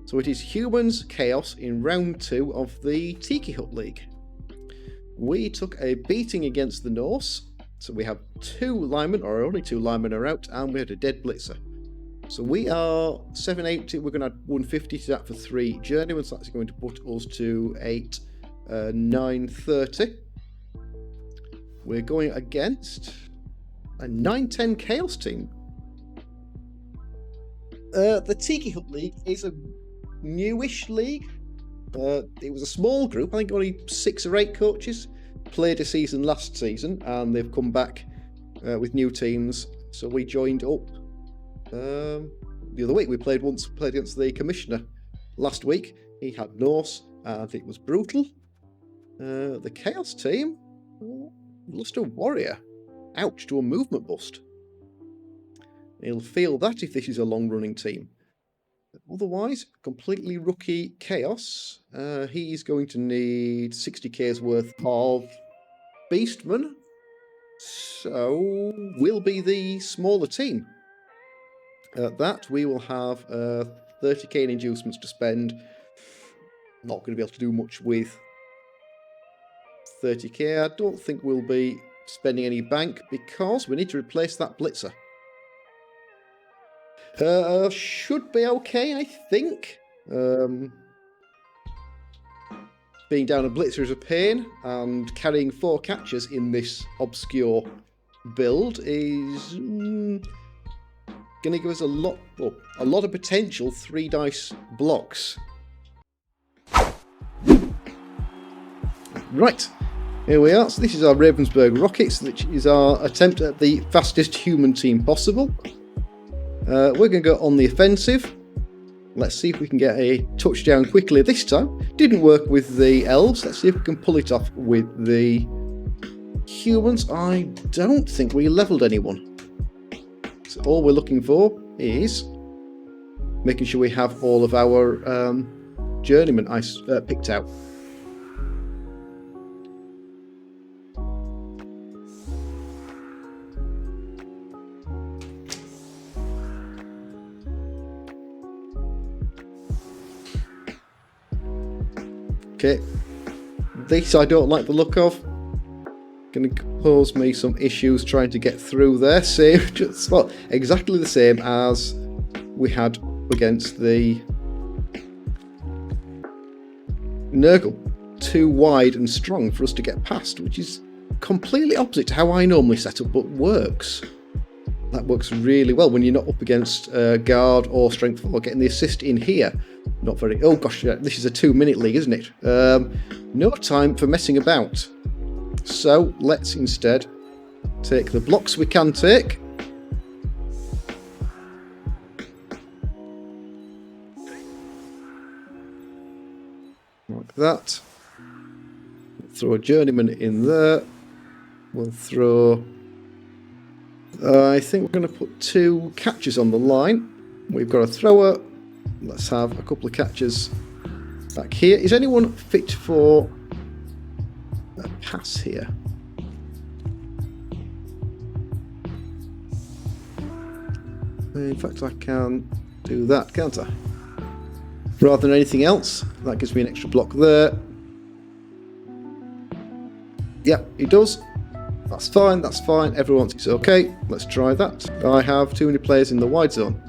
So it is Humans Chaos in round 2 of the Tiki Hut League. We took a beating against the Norse, so we have 2 linemen, or only 2 linemen are out, and we had a dead blitzer. So we are 780, we're going to add 150 to that for 3 journeymen, so that's going to put us to 930. We're going against a 910 Chaos team. The Tiki Hut League is a newish league. It was a small group, I think only 6 or 8 coaches played a season last season, and they've come back with new teams. So we joined up the other week. We played against the commissioner last week. He had Norse, and it was brutal. The Chaos team lost a warrior. Ouch, to a movement bust. He'll feel that if this is a long-running team. Otherwise, completely rookie Chaos. He's going to need 60k's worth of Beastmen. So we'll be the smaller team. At that, we will have 30k in inducements to spend. Not going to be able to do much with 30k. I don't think we'll be spending any bank because we need to replace that blitzer. Should be okay, I think. Being down a blitzer is a pain, and carrying 4 catches in this obscure build is going to give us a lot of potential 3 dice blocks. Right, here we are. So this is our Ravensburg Rockets, which is our attempt at the fastest human team possible. We're going to go on the offensive. Let's see if we can get a touchdown quickly this time. Didn't work with the elves. Let's see if we can pull it off with the humans. I don't think we leveled anyone. So all we're looking for is making sure we have all of our journeymen picked out. Okay, this I don't like the look of. Going to cause me some issues trying to get through there. Same, exactly the same as we had against the Nurgle. Too wide and strong for us to get past, which is completely opposite to how I normally set up, but works. That works really well when you're not up against guard or strength 4. Getting the assist in here. Not very... Oh gosh, yeah, this is a 2-minute league, isn't it? No time for messing about. So let's instead take the blocks we can take. Like that. Throw a journeyman in there. We'll throw... I think we're going to put 2 catches on the line. We've got a thrower. Let's have a couple of catches back here. Is anyone fit for a pass here? In fact, I can do that, can't I? Rather than anything else, that gives me an extra block there. Yep, it does. That's fine, that's fine. Everyone thinks it's okay. Let's try that. I have too many players in the wide zone.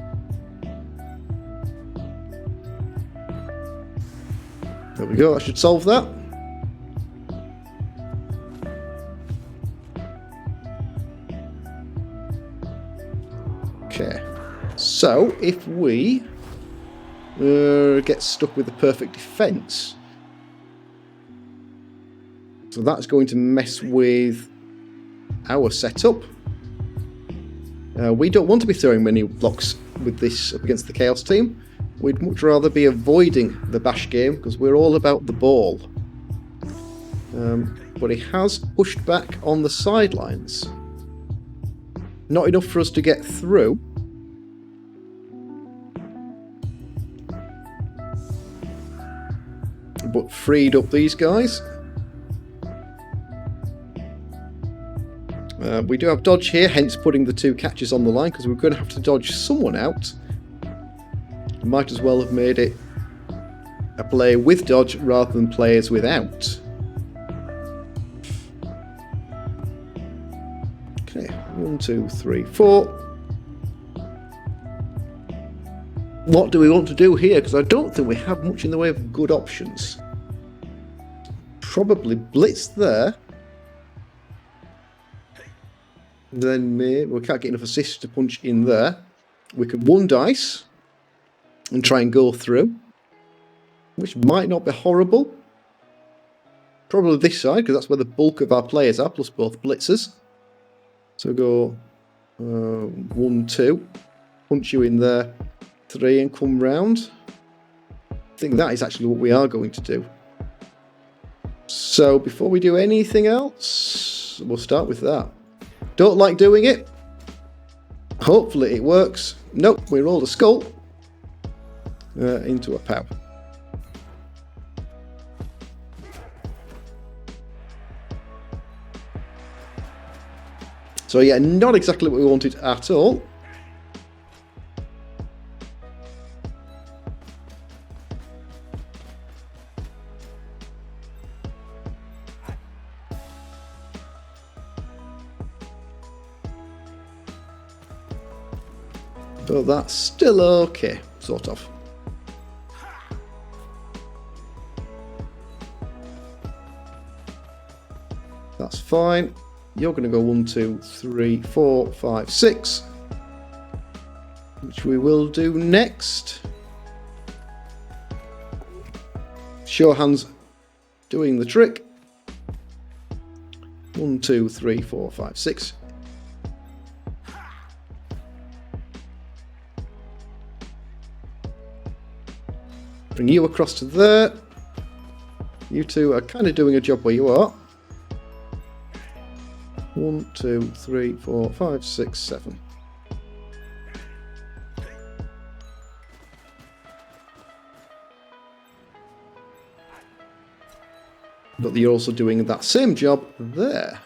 There we go, I should solve that. Okay, so if we get stuck with the perfect defense, so that's going to mess with our setup. We don't want to be throwing many blocks with this up against the Chaos team. We'd much rather be avoiding the bash game because we're all about the ball. But he has pushed back on the sidelines. Not enough for us to get through. But freed up these guys. We do have dodge here, hence putting the 2 catches on the line because we're going to have to dodge someone out. Might as well have made it a player with dodge rather than players without. Okay, 1, 2, 3, 4. What do we want to do here? Because I don't think we have much in the way of good options. Probably blitz there. Then we can't get enough assists to punch in there. We could 1 dice and try and go through, which might not be horrible. Probably this side, because that's where the bulk of our players are, plus both blitzers. So go 1, 2, punch you in there, 3 and come round. I think that is actually what we are going to do. So before we do anything else, we'll start with that. Don't like doing it. Hopefully it works. Nope, we rolled a skull into a pow. So yeah, not exactly what we wanted at all. But that's still okay, sort of. That's fine. You're going to go 1, 2, 3, 4, 5, 6. Which we will do next. Sure hands doing the trick. 1, 2, 3, 4, 5, 6. Bring you across to there. You two are kind of doing a job where you are. 1, 2, 3, 4, 5, 6, 7. But you're also doing that same job there.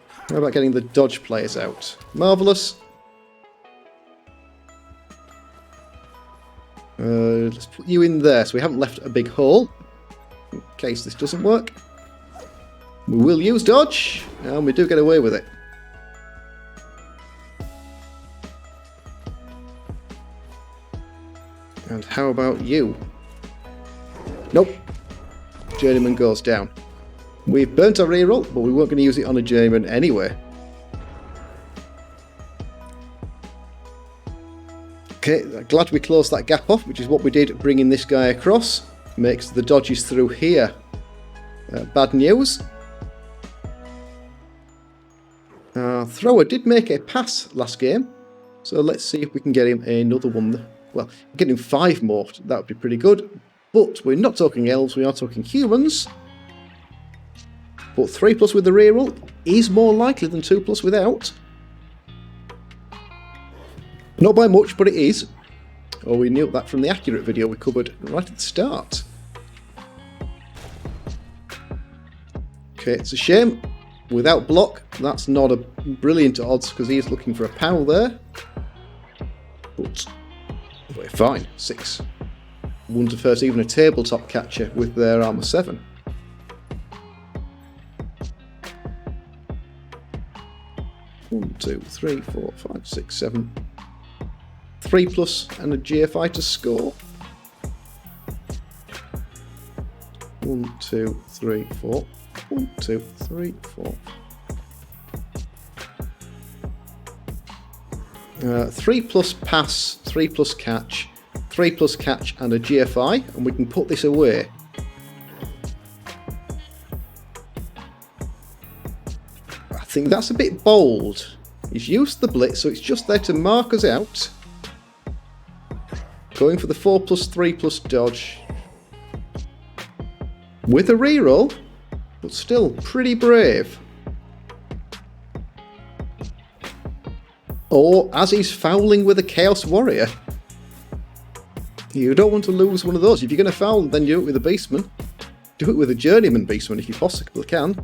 How about getting the dodge players out? Marvellous. Let's put you in there so we haven't left a big hole in case this doesn't work. We will use dodge, and we do get away with it. And how about you? Nope. Journeyman goes down. We've burnt our reroll, but we weren't going to use it on a journeyman anyway. Okay, glad we closed that gap off, which is what we did bringing this guy across. Makes the dodges through here bad news. Thrower did make a pass last game, so let's see if we can get him another one. Well, get him 5 more, that would be pretty good. But we're not talking elves, we are talking humans. But 3+ with the reroll is more likely than 2+ without. Not by much, but it is. Oh, we knew that from the accurate video we covered right at the start. Okay, it's a shame. Without block, that's not a brilliant odds because he is looking for a pow there. But we're fine. 6. 1 to first, even a tabletop catcher with their armour 7. One, 2, 3, 4, 5, 6, 7. 3+ and a GFI to score. 1, 2, 3, 4. 1, 2, 3, 4. 3+ pass, 3+ catch, 3+ catch and a GFI, and we can put this away. I think that's a bit bold. He's used the blitz, so it's just there to mark us out. Going for the 4+, 3+ dodge. With a reroll, but still pretty brave. Or as he's fouling with a Chaos Warrior. You don't want to lose one of those. If you're going to foul, then do it with a Beastman. Do it with a Journeyman Beastman if you possibly can.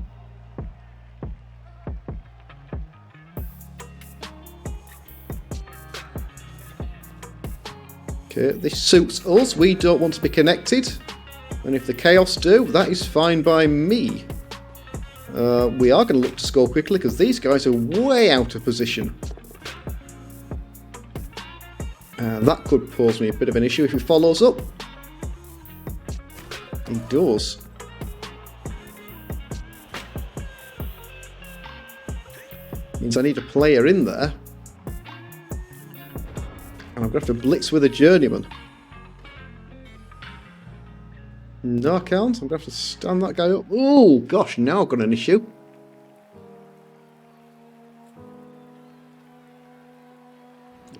Okay, this suits us. We don't want to be connected. And if the Chaos do, that is fine by me. We are going to look to score quickly because these guys are way out of position. That could pose me a bit of an issue if he follows up. He does. Means I need a player in there. And I'm going to have to blitz with a journeyman. No, I can't. I'm going to have to stand that guy up. Oh, gosh, now I've got an issue.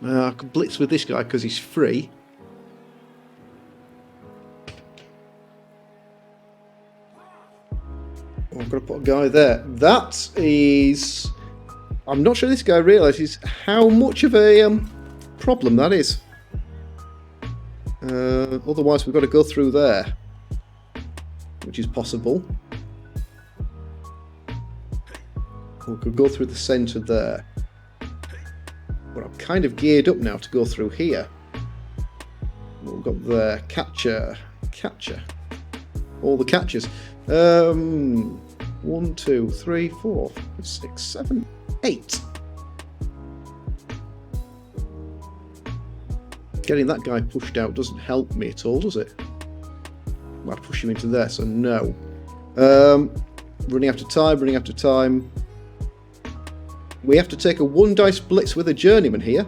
I can blitz with this guy because he's free. Oh, I've got to put a guy there. That is... I'm not sure this guy realises how much of a problem that is. Otherwise, we've got to go through there, which is possible. We could go through the centre there. But I'm kind of geared up now to go through here. We've got the catcher. All the catchers. 1, 2, 3, 4, 5, 6, 7, 8. Getting that guy pushed out doesn't help me at all, does it? Well, I push him into there, so no. Running after time. We have to take a 1-dice blitz with a journeyman here.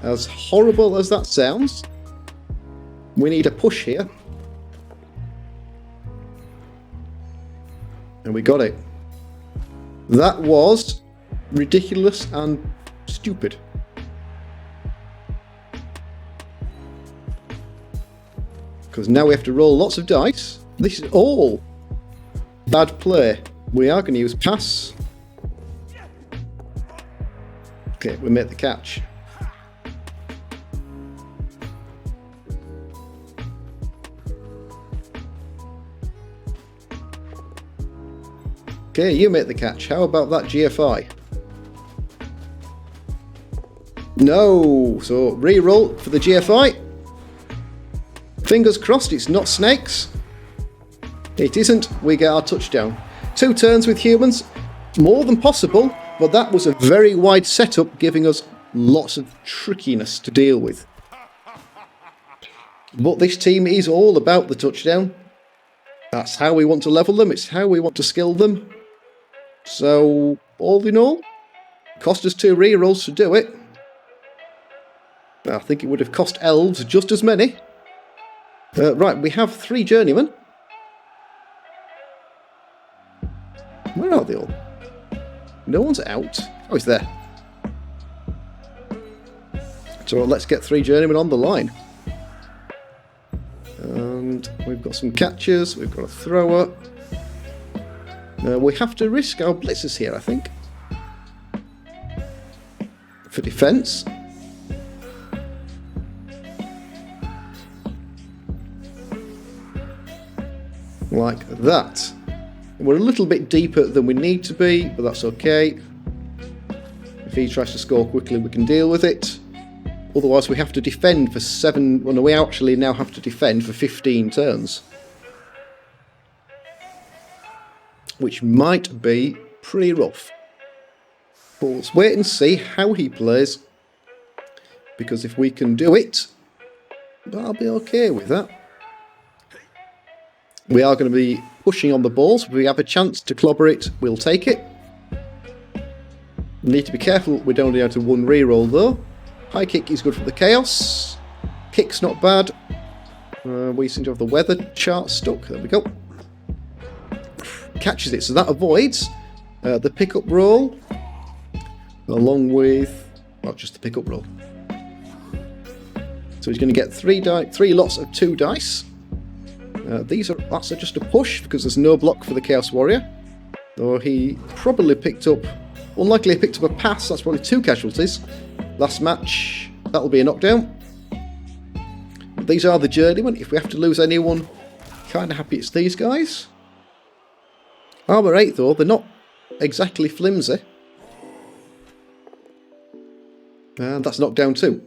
As horrible as that sounds, we need a push here. And we got it. That was ridiculous and stupid. Because now we have to roll lots of dice. This is all bad play. We are going to use pass. Okay, we made the catch. Okay, you make the catch. How about that GFI? No! So, re-roll for the GFI. Fingers crossed it's not snakes. It isn't. We get our touchdown. 2 turns with humans. More than possible, but that was a very wide setup, giving us lots of trickiness to deal with. But this team is all about the touchdown. That's how we want to level them. It's how we want to skill them. So, all in all, cost us 2 rerolls to do it. I think it would have cost elves just as many. Right, we have 3 journeymen. Where are they all? No one's out. Oh, he's there. So let's get 3 journeymen on the line. And we've got some catchers. We've got a thrower. We have to risk our blitzers here, I think. For defence. Like that. We're a little bit deeper than we need to be, but that's okay. If he tries to score quickly, we can deal with it. Otherwise, we have to defend for 7... Well, no, we actually now have to defend for 15 turns. Which might be pretty rough. But let's wait and see how he plays. Because if we can do it, I'll be okay with that. We are going to be pushing on the balls. If we have a chance to clobber it, we'll take it. We need to be careful we don't only have to 1 reroll though. High kick is good for the chaos. Kick's not bad. We seem to have the weather chart stuck. There we go. Catches it, so that avoids the pickup roll. Along with, well, just the pickup roll. So he's going to get 3 lots of 2 dice. That's just a push because there's no block for the Chaos Warrior. Though he probably picked up, unlikely he picked up a pass, that's probably 2 casualties. Last match, that'll be a knockdown. These are the journeymen. If we have to lose anyone, kind of happy it's these guys. Armour 8 though, they're not exactly flimsy. And that's knockdown 2.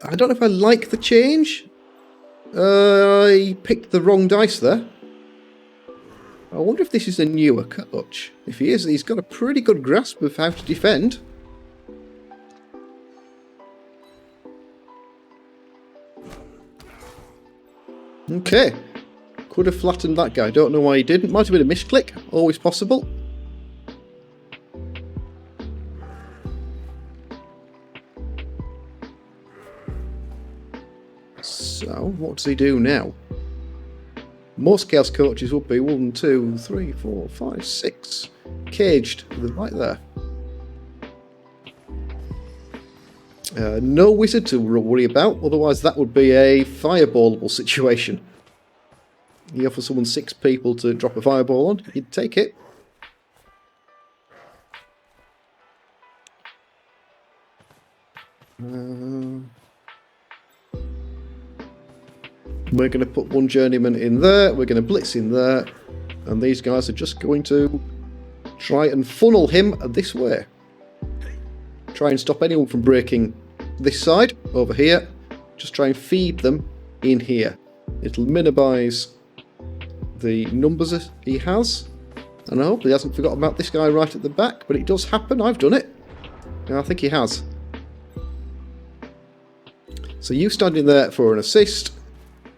I don't know if I like the change. He picked the wrong dice there. I wonder if this is a newer coach. If he is, he's got a pretty good grasp of how to defend. Okay. Could have flattened that guy. Don't know why he didn't. Might have been a misclick. Always possible. So, what does he do now? Most chaos coaches would be 1, 2, 3, 4, 5, 6 caged right there. No wizard to worry about, otherwise that would be a fireballable situation. You offer someone 6 people to drop a fireball on, you'd take it. We're going to put one journeyman in there, we're going to blitz in there, and these guys are just going to try and funnel him this way. Try and stop anyone from breaking this side, over here. Just try and feed them in here. It'll minimise the numbers that he has. And I hope he hasn't forgotten about this guy right at the back, but it does happen, I've done it. I think he has. So you standing there for an assist.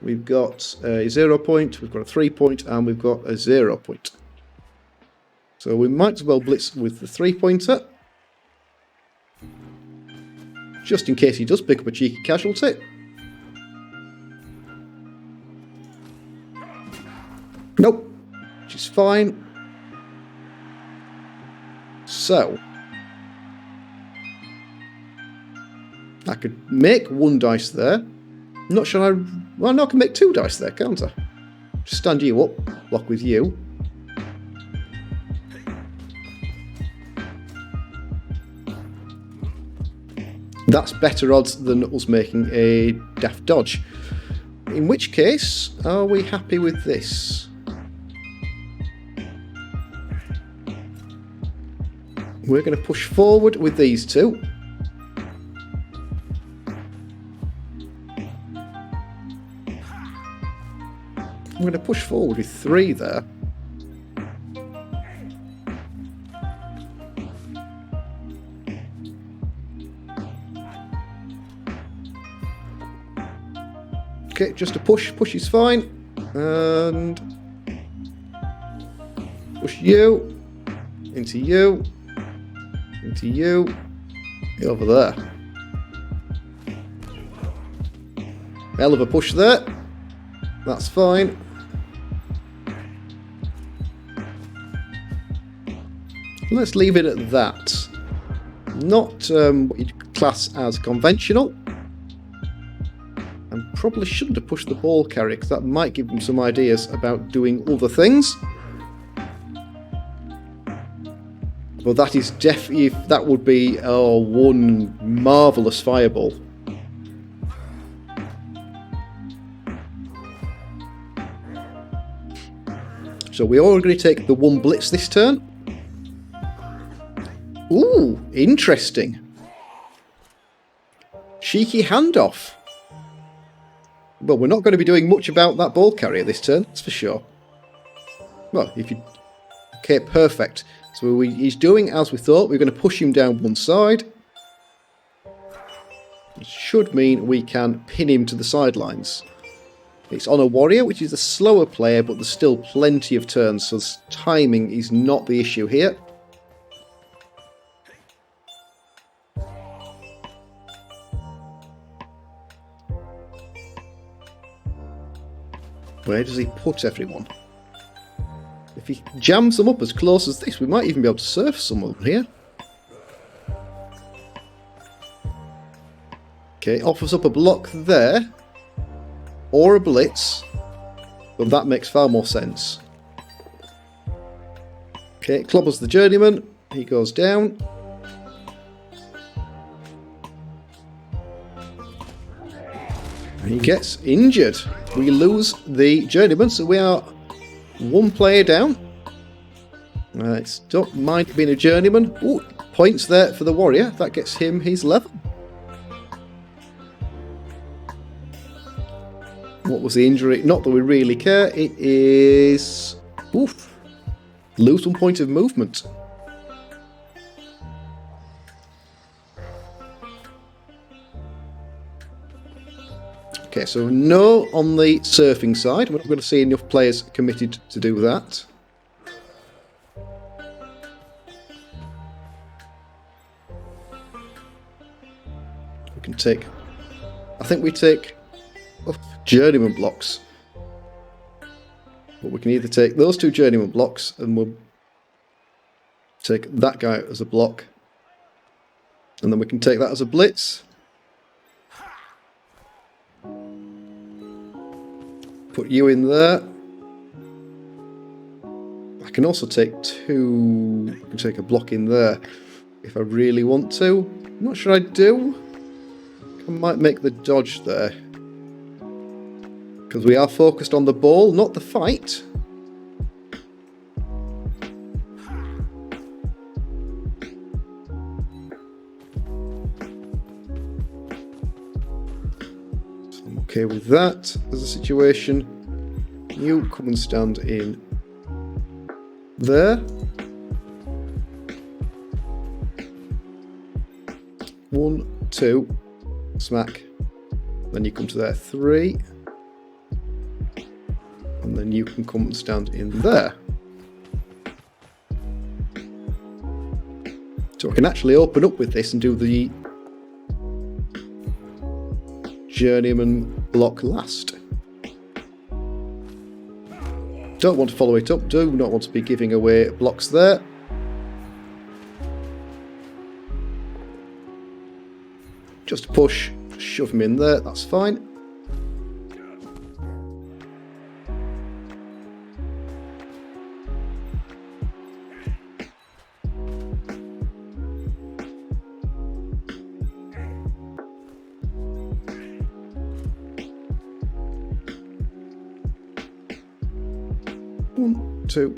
We've got a 0 point, we've got a 3 point, and we've got a 0 point. So we might as well blitz with the 3-pointer. Just in case he does pick up a cheeky casualty. Nope, which is fine. So, I could make 1 dice there. I'm not sure well, no, I can make 2 dice there, can't I? Just stand you up, block with you. That's better odds than us making a daft dodge. In which case, are we happy with this? We're going to push forward with these 2. I'm going to push forward with 3 there. Okay, just a push. Push is fine. And push you. Into you. Into you. Over there. Hell of a push there. That's fine. Let's leave it at that. Not what you'd class as conventional. And probably shouldn't have pushed the ball carrier, because that might give them some ideas about doing other things. But that is definitely, that would be one marvellous fireball. So we are going to take the 1 blitz this turn. Ooh, interesting. Cheeky handoff. Well, we're not going to be doing much about that ball carrier this turn, that's for sure. Well, if you... Okay, perfect. So he's doing as we thought. We're going to push him down one side. It should mean we can pin him to the sidelines. It's on a warrior, which is a slower player, but there's still plenty of turns, so timing is not the issue here. Where does he put everyone? If he jams them up as close as this, we might even be able to surf some of them here. Okay, offers up a block there. Or a blitz. But that makes far more sense. Okay, clobbers the journeyman. He goes down. And he gets injured. We lose the journeyman, so we are 1 player down. Don't mind being a journeyman. Ooh, points there for the warrior. That gets him his level. What was the injury? Not that we really care. It is... Oof. Lose 1 point of movement. Okay, so no on the surfing side. We're not going to see enough players committed to do that. We can take... I think we take journeyman blocks. But we can either take those 2 journeyman blocks and we'll take that guy as a block. And then we can take that as a blitz. Put you in there. I can also take 2... I can take a block in there if I really want to. I'm not sure I do. I might make the dodge there. Because we are focused on the ball, not the fight. So I'm okay with that as a situation. You come and stand in there. 1, 2, smack. Then you come to there, 3. And then you can come and stand in there. So I can actually open up with this and do the journeyman block last. Don't want to follow it up, do not want to be giving away blocks there. Just push, shove him in there, that's fine. One, 2,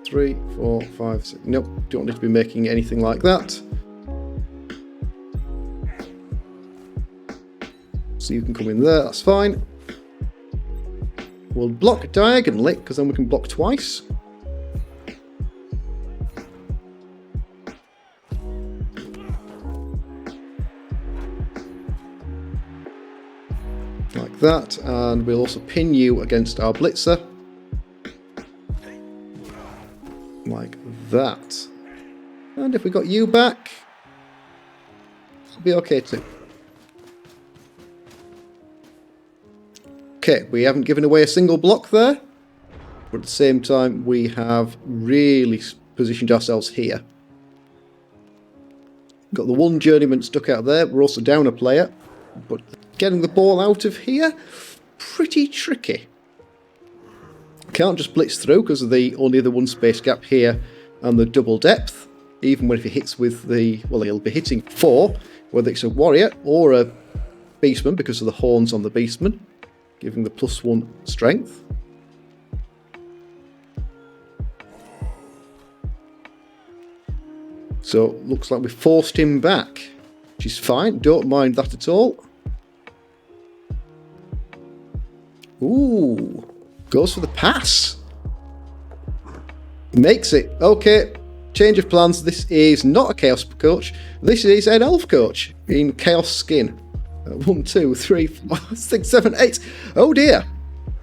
3, 4, 5, 6. Nope, don't need to be making anything like that. So you can come in there, that's fine. We'll block diagonally, because then we can block twice. Like that, and we'll also pin you against our blitzer. Like that. And if we got you back, it'll be okay too. Okay, we haven't given away a single block there, but at the same time we have really positioned ourselves here. Got the 1 journeyman stuck out there, we're also down a player, but getting the ball out of here, pretty tricky. Can't just blitz through because of the only the 1 space gap here and the double depth. Even when if he hits with the, well, he'll be hitting 4, whether it's a warrior or a beastman because of the horns on the beastman, giving the +1 strength. So looks like we forced him back, which is fine. Don't mind that at all. Ooh. Goes for the pass. Makes it. Okay, change of plans. This is not a Chaos coach. This is an Elf coach in Chaos skin. 1, 2, 3, 4, 6, 7, 8. Oh dear.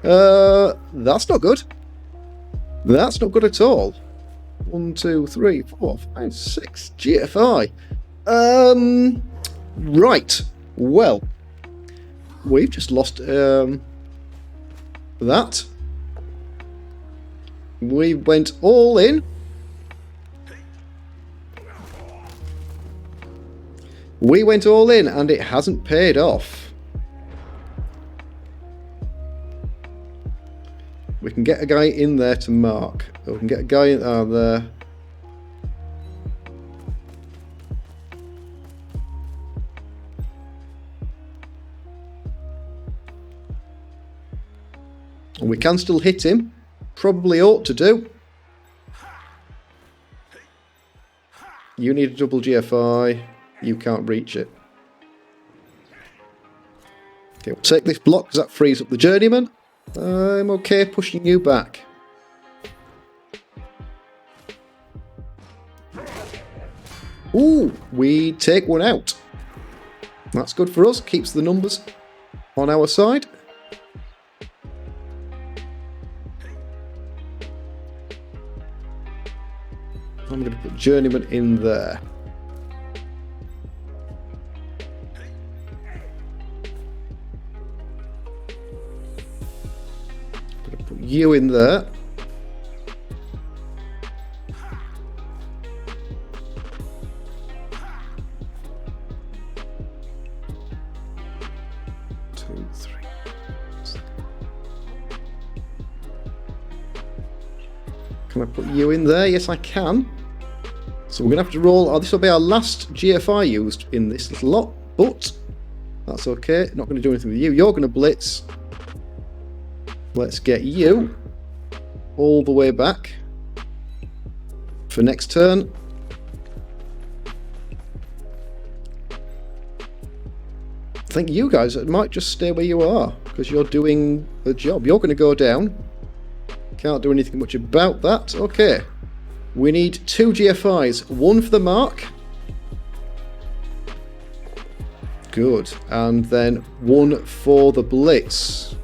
That's not good. That's not good at all. 1, 2, 3, 4, 5, 6. GFI. Right. Well, we've just lost that. We went all in. We went all in and it hasn't paid off. We can get a guy in there to mark. Or we can get a guy in there. And we can still hit him. Probably ought to do. You need a double GFI. You can't reach it. Okay, we'll take this block because that frees up the journeyman. I'm okay pushing you back. Ooh, we take one out. That's good for us. Keeps the numbers on our side. I'm going to put journeyman in there. I'm going to put you in there. Can I put you in there? Yes, I can. So we're going to have to roll... Oh, this will be our last GFI used in this little lot, but that's okay. Not going to do anything with you. You're going to blitz. Let's get you all the way back for next turn. I think you guys might just stay where you are because you're doing the job. You're going to go down. Can't do anything much about that. Okay. We need 2 GFIs. One for the mark. Good. And then one for the blitz.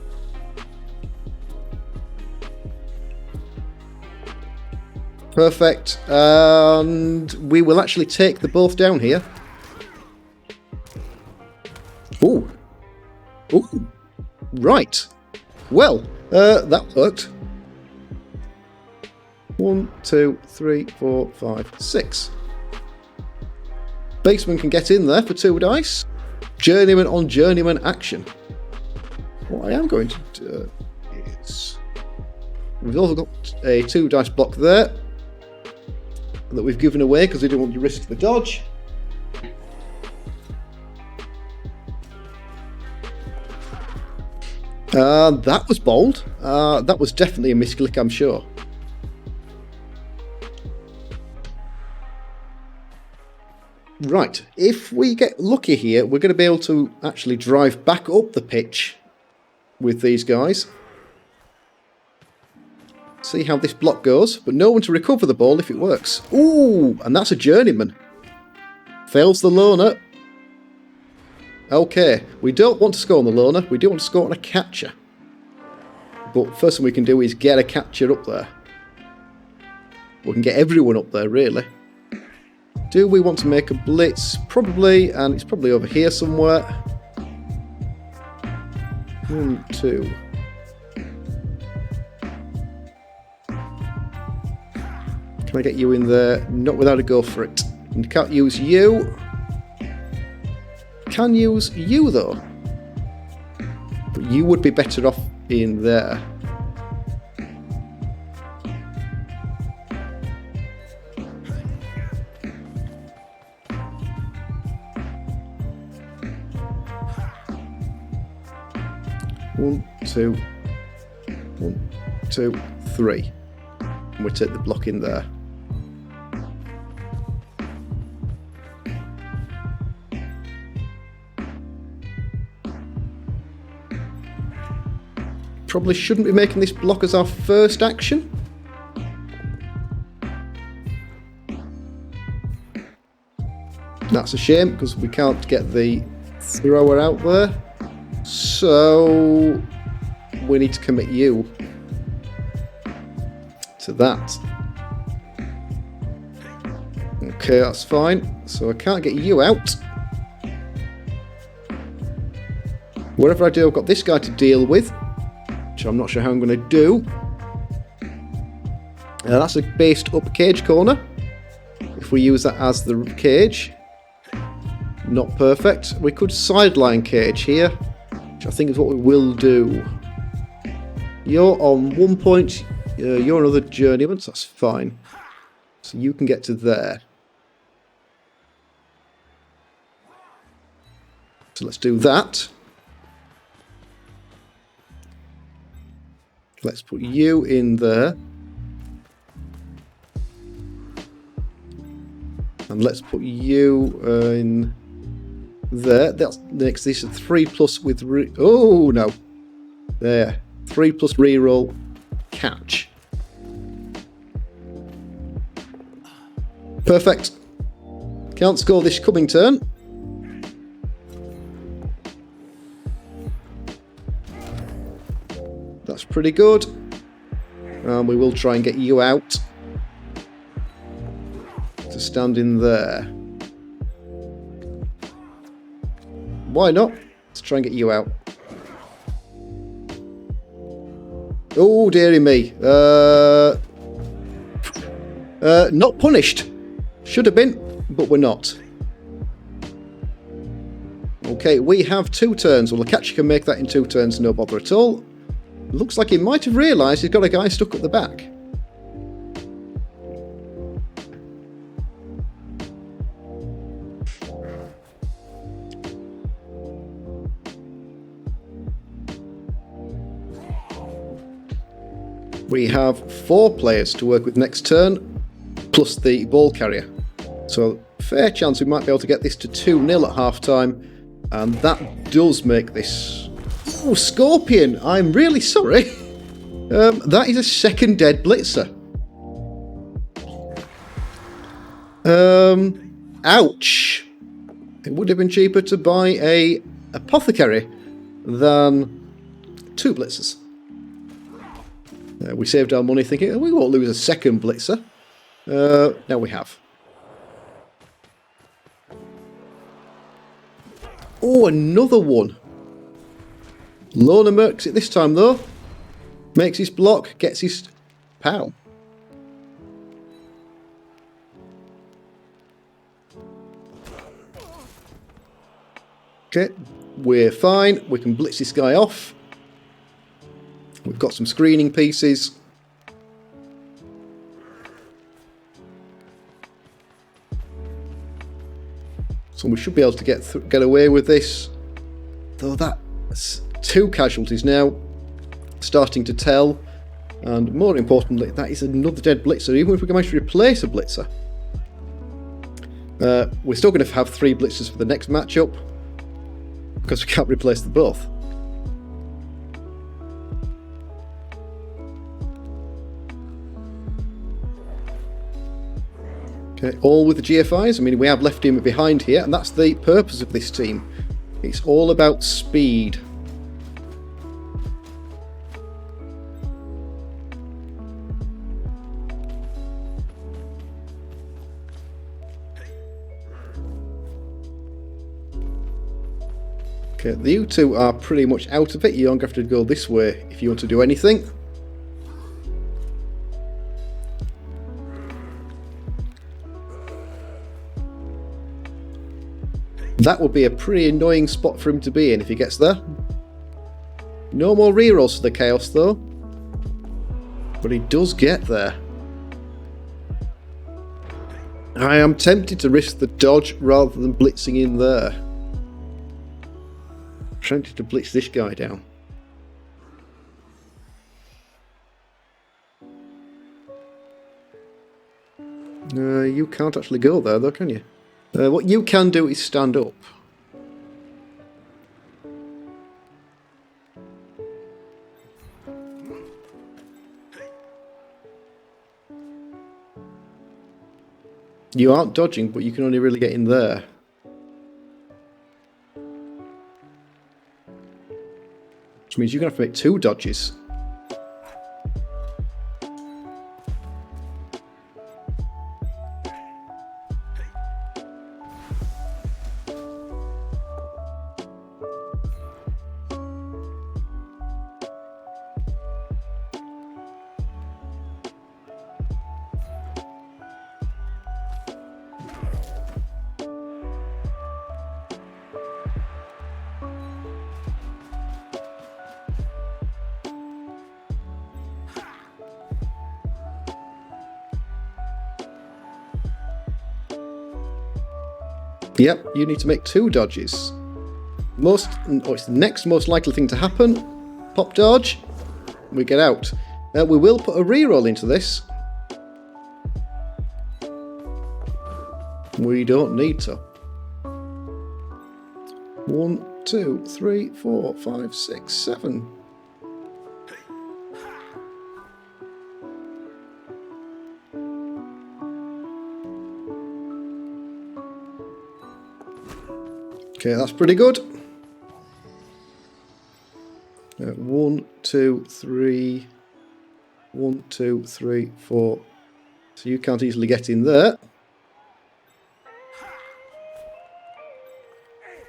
Perfect. And we will actually take the both down here. Ooh. Ooh. Right. Well, that worked. 1, 2, 3, 4, 5, 6. Baseman can get in there for 2 dice. Journeyman on journeyman action. What I am going to do is... We've also got a 2 dice block there that we've given away because we didn't want to risk the dodge. That was bold. That was definitely a misclick, I'm sure. Right, if we get lucky here, we're going to be able to actually drive back up the pitch with these guys. See how this block goes, but no one to recover the ball if it works. Ooh, and that's a journeyman. Fails the loner. Okay, we don't want to score on the loner, we do want to score on a catcher. But first thing we can do is get a catcher up there. We can get everyone up there, really. Do we want to make a blitz? Probably, and it's probably over here somewhere. 1, 2. Can I get you in there? Not without a go for it. And can't use you. Can use you though. But you would be better off in there. One, two, 1, 2, 3. And we take the block in there. Probably shouldn't be making this block as our first action. That's a shame because we can't get the thrower out there. So we need to commit you to that. Okay, that's fine. So I can't get you out. Whatever I do, I've got this guy to deal with, which I'm not sure how I'm going to do. That's a based up cage corner. If we use that as the cage. Not perfect. We could sideline cage here, which I think is what we will do. You're on 1 point. You're another journeyman, so that's fine. So you can get to there. So let's do that. Let's put you in there. And let's put you in there. That makes this a 3+ with... oh, no. There. 3+ reroll catch. Perfect. Can't score this coming turn. That's pretty good. And we will try and get you out to stand in there. Why not? Let's try and get you out. Oh, dearie me. Not punished. Should have been, but we're not. Okay, we have 2 turns. Well, the catcher can make that in 2 turns, no bother at all. Looks like he might have realised he's got a guy stuck at the back. We have 4 players to work with next turn, plus the ball carrier. So, fair chance we might be able to get this to 2-0 at half-time, and that does make this... oh, Scorpion! I'm really sorry. That is a second dead blitzer. Ouch. It would have been cheaper to buy a apothecary than 2 blitzers. We saved our money thinking, oh, we won't lose a second blitzer. Now we have. Oh, another one. Lorna mercs it this time though. Makes his block, gets his pow. Okay, we're fine. We can blitz this guy off. We've got some screening pieces. So we should be able to get away with this. Though that's 2 casualties now. Starting to tell. And more importantly, that is another dead blitzer. Even if we can manage to replace a blitzer. We're still going to have 3 blitzers for the next matchup. Because we can't replace them both. Okay, all with the GFIs. I mean, we have left him behind here, and that's the purpose of this team. It's all about speed. Okay, you 2 are pretty much out of it. You're going to have to go this way if you want to do anything. That would be a pretty annoying spot for him to be in if he gets there. No more rerolls for the Chaos though. But he does get there. I am tempted to risk the dodge rather than blitzing in there. I'm tempted to blitz this guy down. You can't actually go there though, can you? What you can do is stand up. You aren't dodging, but you can only really get in there. Which means you're going to have to make 2 dodges. Yep, you need to make 2 dodges. It's the next most likely thing to happen. Pop dodge. We get out. We will put a reroll into this. We don't need to. 1, 2, 3, 4, 5, 6, 7. Okay, that's pretty good. 1, 2, 3. 1, 2, 3, 4. So you can't easily get in there.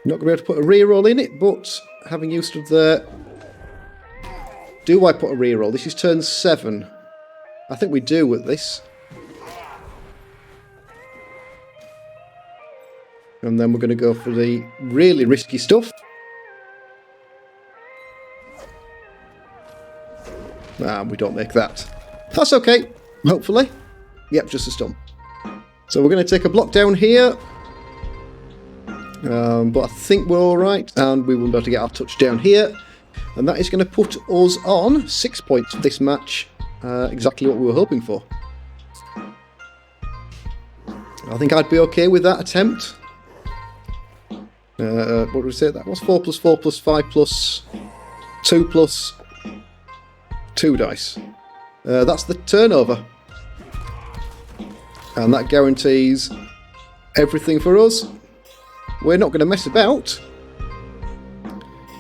Not going to be able to put a reroll in it, but having you stood there, do I put a reroll? This is turn 7. I think we do with this. And then we're going to go for the really risky stuff. We don't make that. That's okay, hopefully. Yep, just a stun. So we're going to take a block down here. But I think we're alright, and we will be able to get our touchdown here. And that is going to put us on 6 points for this match. Exactly what we were hoping for. I think I'd be okay with that attempt. What did we say that was? 4 plus 4 plus 5 plus 2 plus 2 dice. That's the turnover. And that guarantees everything for us. We're not going to mess about.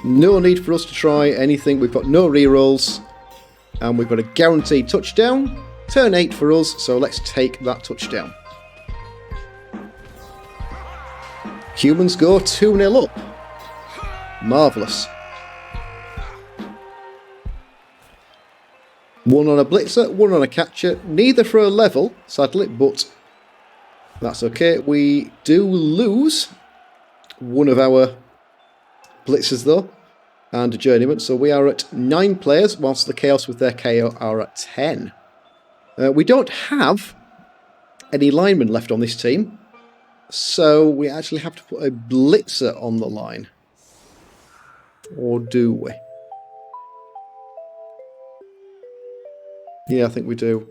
No need for us to try anything. We've got no rerolls. And we've got a guaranteed touchdown. Turn 8 for us, so let's take that touchdown. Humans go 2-0 up. Marvellous. 1 on a blitzer, 1 on a catcher. Neither for a level, sadly, but that's okay. We do lose one of our blitzers, though, and a journeyman. So we are at 9 players, whilst the Chaos with their KO are at 10. We don't have any linemen left on this team. So we actually have to put a blitzer on the line. Or do we? Yeah, I think we do.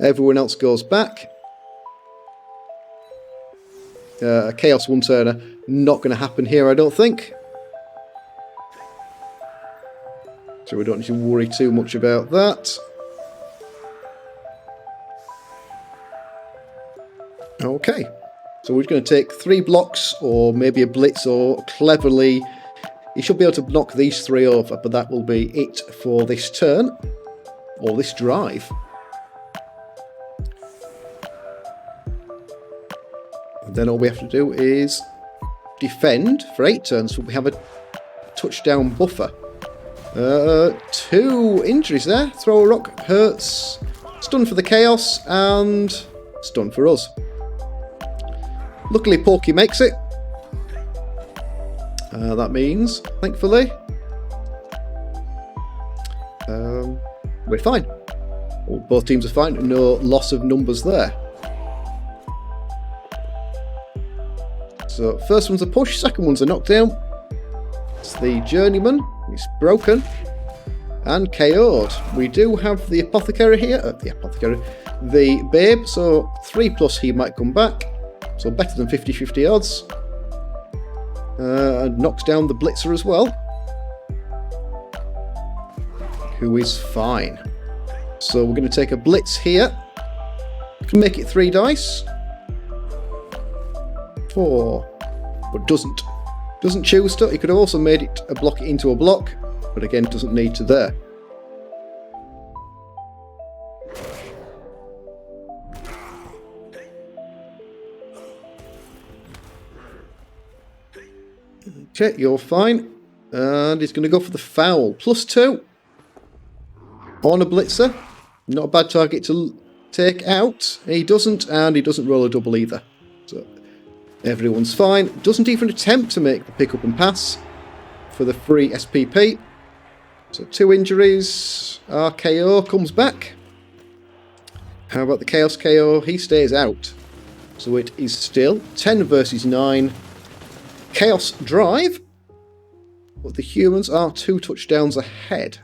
Everyone else goes back. Chaos one-turner. Not going to happen here, I don't think. So we don't need to worry too much about that. Okay. So we're going to take 3 blocks, or maybe a blitz, or cleverly... You should be able to knock these 3 over, but that will be it for this turn. Or this drive. And then all we have to do is defend for 8 turns, so we have a touchdown buffer. 2 injuries there. Throw a rock hurts. Stun for the Chaos, and stun for us. Luckily, Porky makes it. That means, thankfully, we're fine. Well, both teams are fine. No loss of numbers there. So, first one's a push, second one's a knockdown. It's the journeyman. He's broken. And KO'd. We do have the apothecary here. The babe. So, 3 plus he might come back. So better than 50-50 odds. And knocks down the blitzer as well. Who is fine. So we're going to take a blitz here. Can make it 3 dice. 4. But doesn't. Doesn't choose to. He could have also made it a block into a block. But again, doesn't need to there. Okay, you're fine. And he's going to go for the foul. +2 on a blitzer. Not a bad target to take out. He doesn't, and he doesn't roll a double either. So everyone's fine. Doesn't even attempt to make the pick up and pass for the free SPP. So 2 injuries. RKO comes back. How about the Chaos KO? He stays out. So it is still 10 versus 9. Chaos drive, but the humans are 2 touchdowns ahead.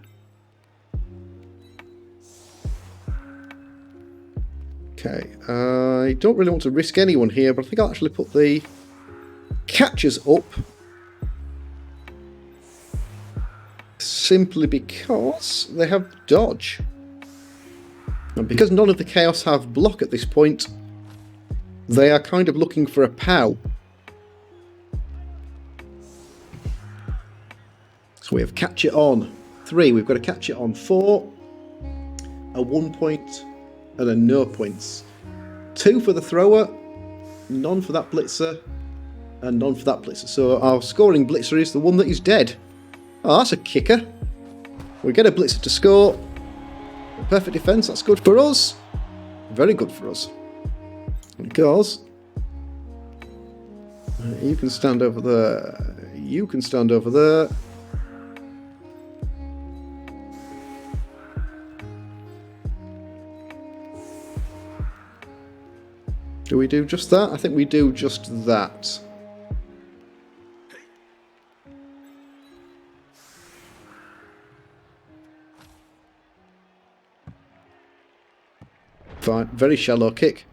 Okay, I don't really want to risk anyone here, but I think I'll actually put the catchers up simply because they have dodge. And because none of the Chaos have block at this point, they are kind of looking for a POW. So we have catch it on 3, we've got to catch it on 4, a 1 point and a no points. 2 for the thrower, none for that blitzer, and none for that blitzer. So our scoring blitzer is the one that is dead. Oh, that's a kicker. We get a blitzer to score. A perfect defence, that's good for us. Very good for us. Because you can stand over there. You can stand over there. Do we do just that? I think we do just that. Fine, very shallow kick.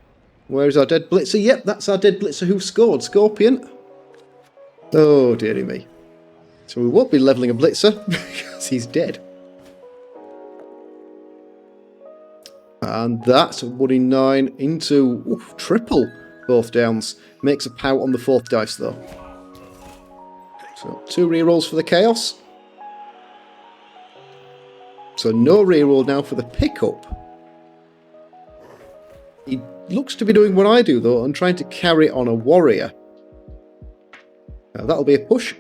Where is our dead blitzer? Yep, that's our dead blitzer who scored. Scorpion. Oh, dearie me. So we won't be levelling a blitzer because he's dead. And that's a 1 in 9 into triple both downs. Makes a POW on the 4th dice though. So 2 rerolls for the Chaos. So no reroll now for the pickup. He looks to be doing what I do though and trying to carry on a warrior. Now that'll be a push.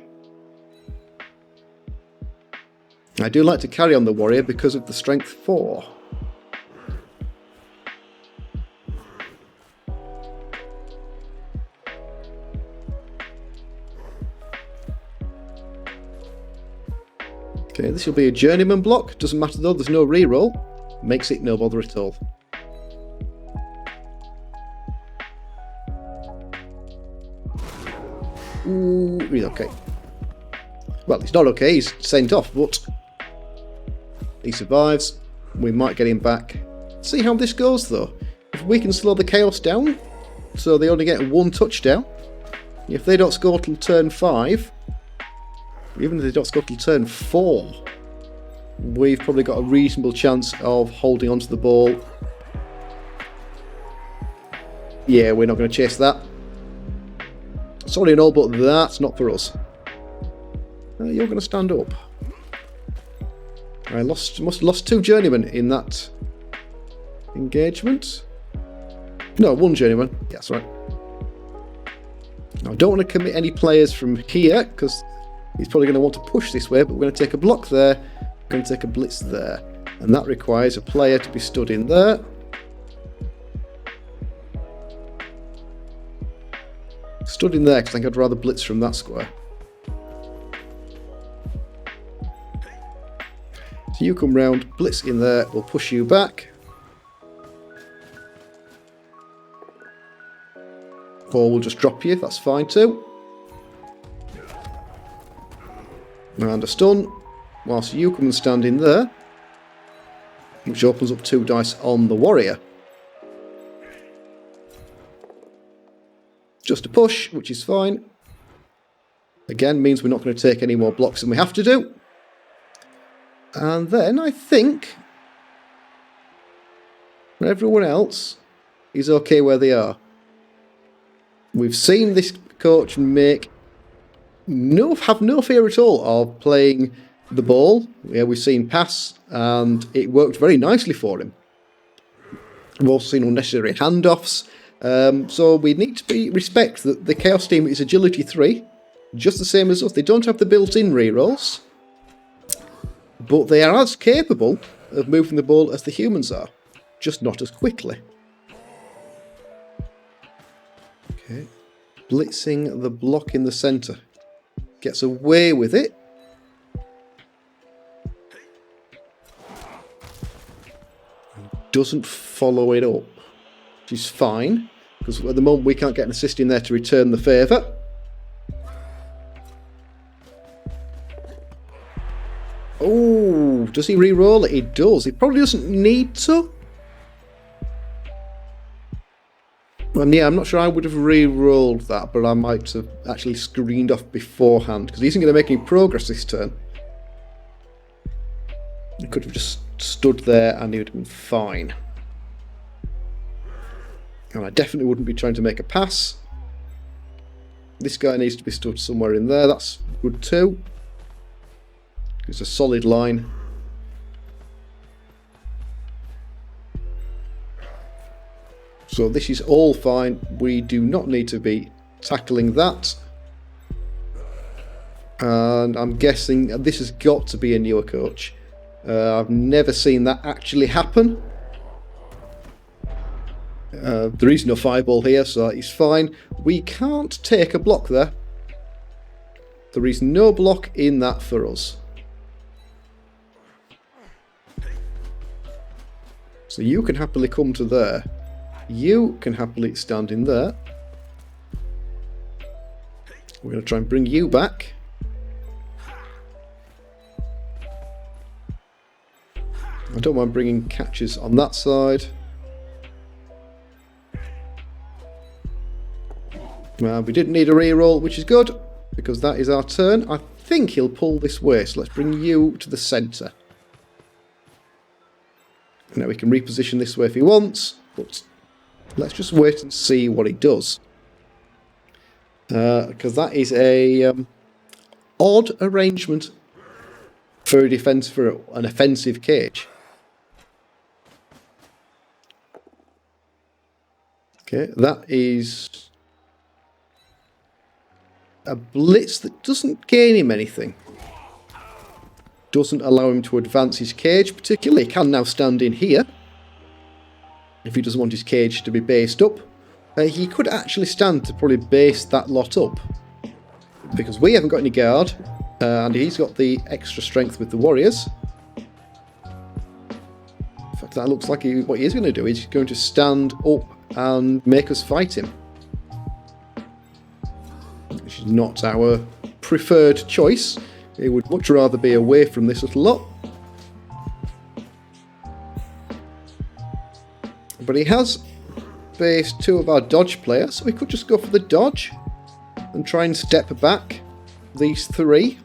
I do like to carry on the warrior because of the strength 4. Okay, this will be a journeyman block. Doesn't matter though, there's no reroll. Makes it no bother at all. Ooh, he's okay. Well, he's not okay, he's sent off, but he survives. We might get him back. See how this goes though. If we can slow the Chaos down, so they only get 1 touchdown. If they don't score till turn 5, even if they don't score till turn 4, we've probably got a reasonable chance of holding onto the ball. Yeah, we're not going to chase that. Sorry and all, but that's not for us. You're going to stand up. I must have lost 2 journeymen in that engagement. No, 1 journeyman. Yeah, that's right. Now, I don't want to commit any players from here because he's probably going to want to push this way, but we're going to take a block there, we're going to take a blitz there, and that requires a player to be stood in there. Stood in there because I think I'd rather blitz from that square. So you come round, blitz in there, we'll push you back. Or we'll just drop you, that's fine too. And a stun, whilst you come and stand in there, which opens up 2 dice on the warrior. Just a push, which is fine. Again, means we're not going to take any more blocks than we have to do. And then I think everyone else is okay where they are. We've seen this coach have no fear at all of playing the ball. Yeah, we've seen pass, and it worked very nicely for him. We've also seen unnecessary handoffs. So we need to respect that the Chaos team is agility 3, just the same as us. They don't have the built-in rerolls, but they are as capable of moving the ball as the humans are, just not as quickly. Okay, blitzing the block in the centre. Gets away with it. Doesn't follow it up, which is fine, because at the moment we can't get an assist in there to return the favour. Oh, does he re-roll it? He does. He probably doesn't need to. And yeah, I'm not sure I would have re-rolled that, but I might have actually screened off beforehand, because he isn't going to make any progress this turn. He could have just stood there and he would have been fine. And I definitely wouldn't be trying to make a pass. This guy needs to be stood somewhere in there. That's good too. It's a solid line. So this is all fine. We do not need to be tackling that. And I'm guessing this has got to be a newer coach. I've never seen that actually happen. There is no fireball here, so that is fine. We can't take a block there. There is no block in that for us. So you can happily come to there. You can happily stand in there. We're going to try and bring you back. I don't mind bringing catches on that side. Well, we didn't need a reroll, which is good, because that is our turn. I think he'll pull this way, so let's bring you to the centre. Now we can reposition this way if he wants, but let's just wait and see what he does. Because that is a odd arrangement for an offensive cage. Okay, that is a blitz that doesn't gain him anything. Doesn't allow him to advance his cage particularly. He can now stand in here if he doesn't want his cage to be based up. He could actually stand to probably base that lot up, because we haven't got any guard and he's got the extra strength with the warriors. In fact, that looks like what he is going to do. He's going to stand up and make us fight him, which is not our preferred choice. He would much rather be away from this little lot. But he has based two of our dodge players, so we could just go for the dodge and try and step back these three.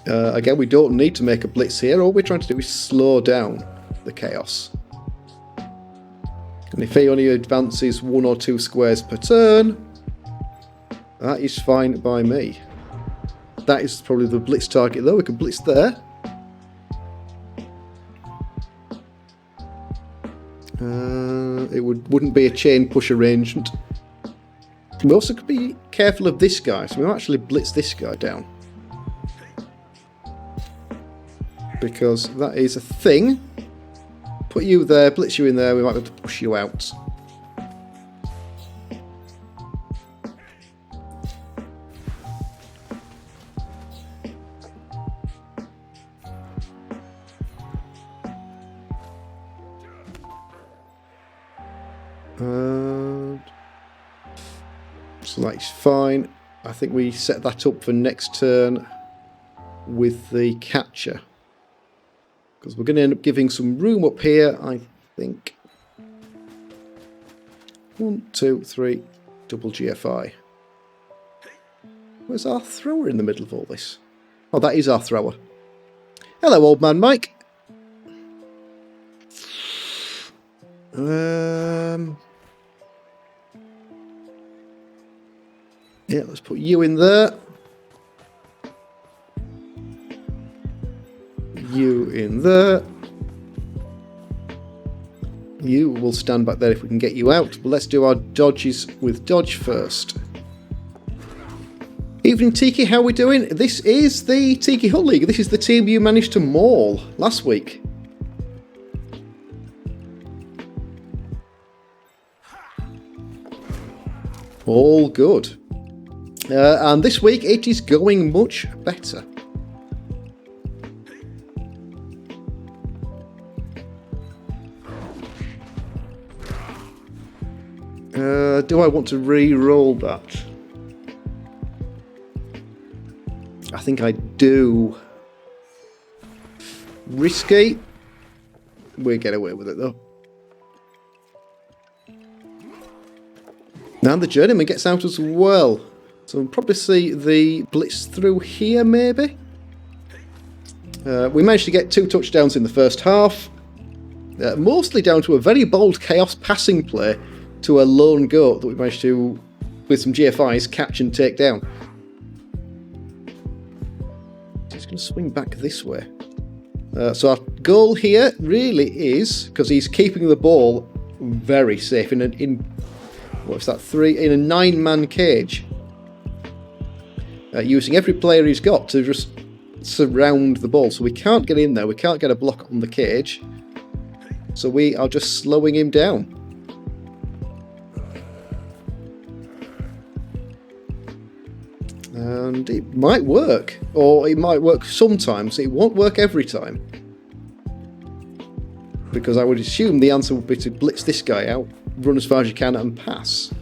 Again, we don't need to make a blitz here. All we're trying to do is slow down the chaos. And if he only advances 1 or 2 squares per turn, that is fine by me. That is probably the blitz target though. We can blitz there. It wouldn't be a chain push arrangement. We also could be careful of this guy, so we might actually blitz this guy down, because that is a thing. Put you there, blitz you in there, we might be able to push you out. So that's fine. I think we set that up for next turn with the catcher, because we're going to end up giving some room up here, I think. 1, 2, 3, double GFI. Where's our thrower in the middle of all this? Oh, that is our thrower. Hello, old man Mike. Yeah, let's put you in there. You in there. You will stand back there if we can get you out. But let's do our dodges with dodge first. Evening Tiki, how are we doing? This is the Tiki Hut League. This is the team you managed to maul last week. All good. And this week it is going much better. Do I want to re-roll that? I think I do. Risky. We'll get away with it though. And the journeyman gets out as well. So we'll probably see the blitz through here maybe. We managed to get 2 touchdowns in the first half, mostly down to a very bold Chaos passing play to a lone goat that we managed to, with some GFIs, catch and take down. He's going to swing back this way. So our goal here really is, because he's keeping the ball very safe in what's that, in a 9-man cage, using every player he's got to just surround the ball. So we can't get in there, we can't get a block on the cage, so we are just slowing him down. And it might work, or it might work sometimes. It won't work every time, because I would assume the answer would be to blitz this guy out, run as far as you can and pass.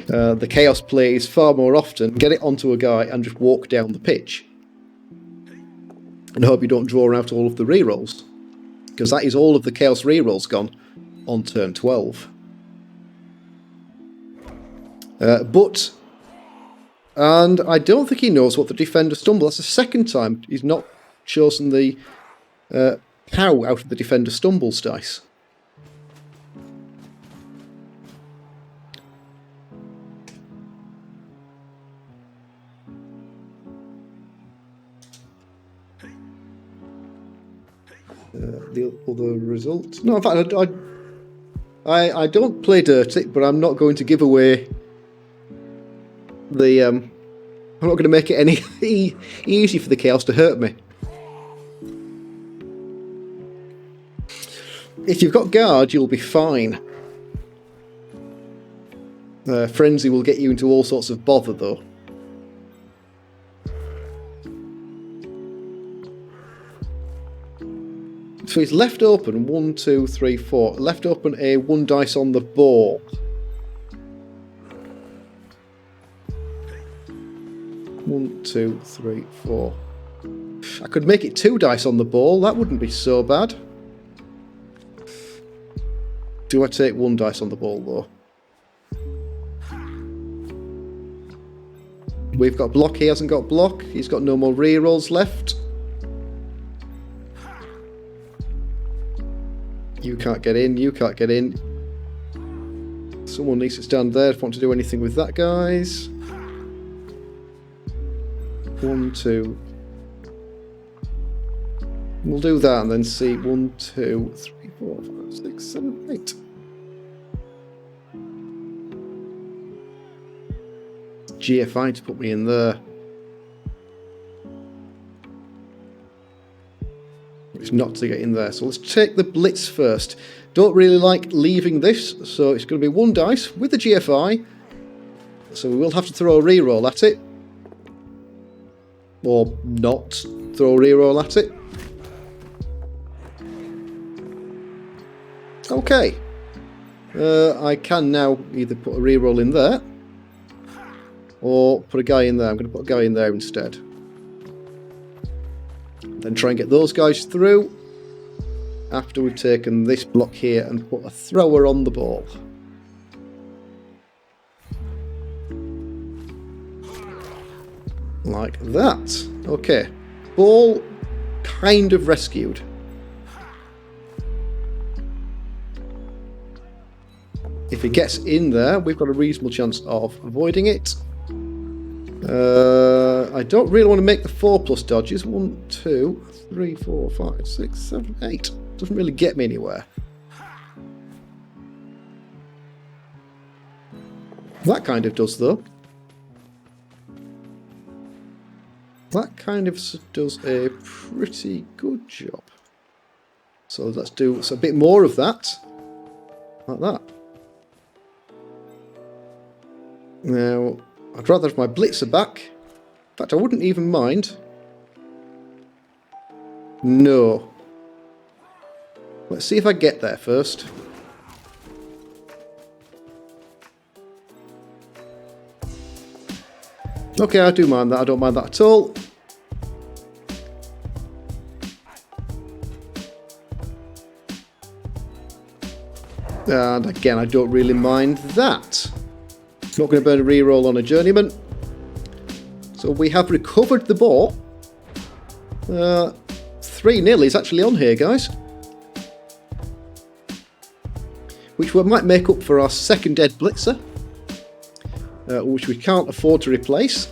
The chaos play is far more often get it onto a guy and just walk down the pitch and hope you don't draw out all of the rerolls, because that is all of the chaos rerolls gone on turn 12. And I don't think he knows what the defender stumble. That's the second time he's not chosen the POW out of the defender stumbles dice. The other result? No, in fact, I don't play dirty, but I'm not going to give away the... I'm not going to make it any easy for the chaos to hurt me. If you've got guard, you'll be fine. Frenzy will get you into all sorts of bother, though. So he's left open 1, 2, 3, 4. Left open a 1 dice on the ball. One, 2, 3, 4. I could make it 2 dice on the ball. That wouldn't be so bad. Do I take 1 dice on the ball, though? We've got block. He hasn't got block. He's got no more rerolls left. You can't get in. You can't get in. Someone needs to stand there if you want to do anything with that, guys. 1, 2. We'll do that and then see 1, 2, 3, 4, 5, 6, 7, 8. GFI to put me in there. It's not to get in there. So let's take the blitz first. Don't really like leaving this, so it's going to be 1 dice with the GFI. So we will have to throw a reroll at it. Or not throw a reroll at it. Okay. I can now either put a reroll in there or put a guy in there. I'm going to put a guy in there instead. Then try and get those guys through after we've taken this block here and put a thrower on the ball. Like that. Okay. Ball kind of rescued. If it gets in there, we've got a reasonable chance of avoiding it. I don't really want to make the 4+ dodges. 1, 2, 3, 4, 5, 6, 7, 8. Doesn't really get me anywhere. That kind of does, though. That kind of does a pretty good job. So let's do a bit more of that. Like that. Now, I'd rather have my blitzer back. In fact, I wouldn't even mind. No. Let's see if I get there first. Okay, I do mind that. I don't mind that at all. And again, I don't really mind that. Not going to burn a reroll on a journeyman. So we have recovered the ball. 3-0 is actually on here, guys. Which we might make up for our second dead blitzer, which we can't afford to replace.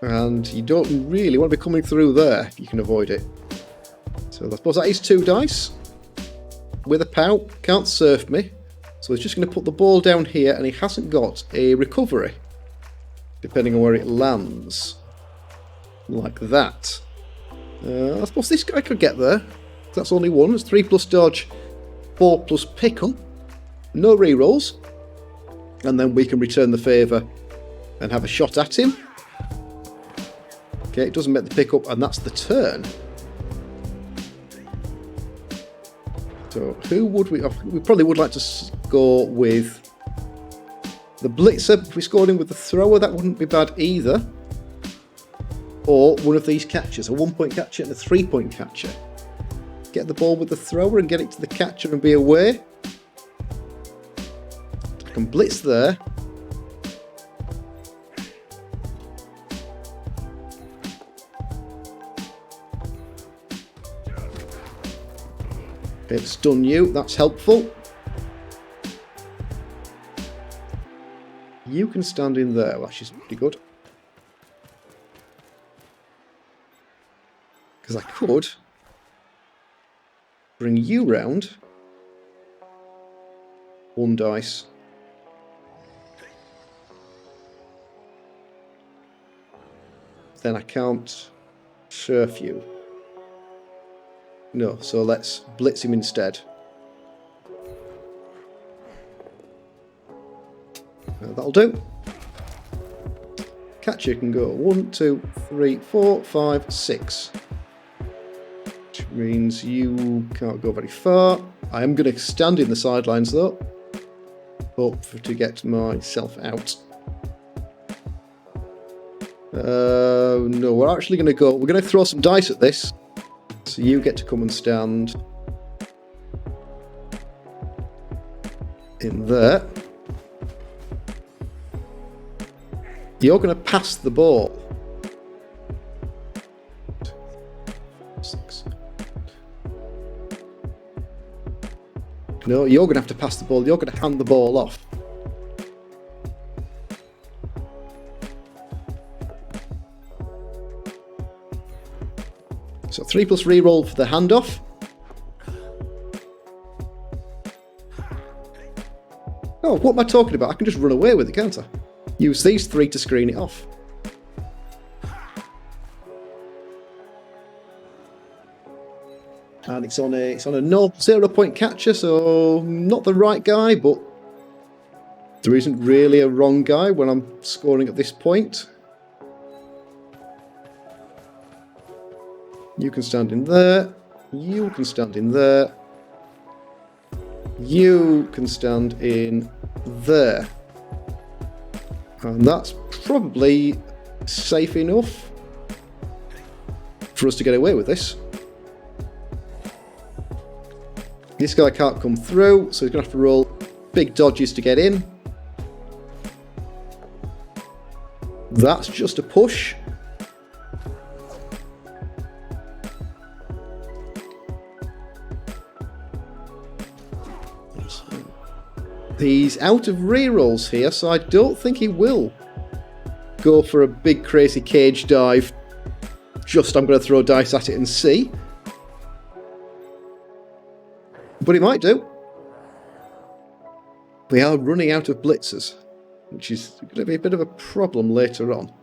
And you don't really want to be coming through there if you can avoid it. So I suppose that is 2 dice. With a pout, can't surf me. So he's just going to put the ball down here, and he hasn't got a recovery, depending on where it lands. Like that. I suppose this guy could get there. That's only 1. It's 3 plus dodge, 4 plus pick up. No rerolls. And then we can return the favour and have a shot at him. Okay, it doesn't make the pick up, and that's the turn. So who would we... we probably would like to go with the blitzer. If we scored him with the thrower, that wouldn't be bad either. Or one of these catchers, a 1-point catcher and a 3-point catcher. Get the ball with the thrower and get it to the catcher and be away. I can blitz there. It's done you, that's helpful. You can stand in there, well, that's pretty good. Because I could bring you round. 1 dice. Then I can't surf you. No, so let's blitz him instead. That'll do. Catcher can go 1, 2, 3, 4, 5, 6. Which means you can't go very far. I am going to stand in the sidelines though. Hope to get myself out. No, we're actually going to go... we're going to throw some dice at this. So you get to come and stand in there. You're going to pass the ball. 6. No, you're going to have to pass the ball. You're going to hand the ball off. So 3 plus reroll for the handoff. Oh, what am I talking about? I can just run away with it, can't I? Use these 3 to screen it off. And it's on a 0-point catcher, so not the right guy, but there isn't really a wrong guy when I'm scoring at this point. You can stand in there. You can stand in there. You can stand in there. And that's probably safe enough for us to get away with this. This guy can't come through, so he's going to have to roll big dodges to get in. That's just a push. He's out of rerolls here, so I don't think he will go for a big crazy cage dive. Just I'm going to throw dice at it and see. But he might do. We are running out of blitzers, which is going to be a bit of a problem later on.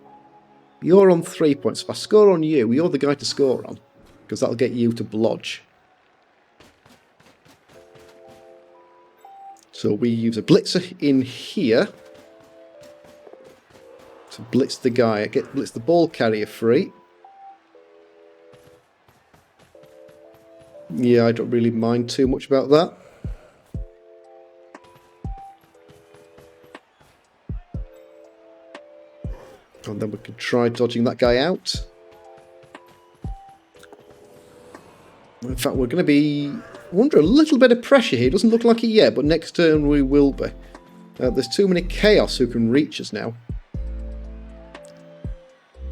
You're on 3 points. If I score on you, you're the guy to score on, because that'll get you to blodge. So we use a blitzer in here to blitz the guy, blitz the ball carrier free. Yeah, I don't really mind too much about that. And then we can try dodging that guy out. In fact, we're going to be under a little bit of pressure here. Doesn't look like it yet, but next turn we will be. There's too many chaos who can reach us now.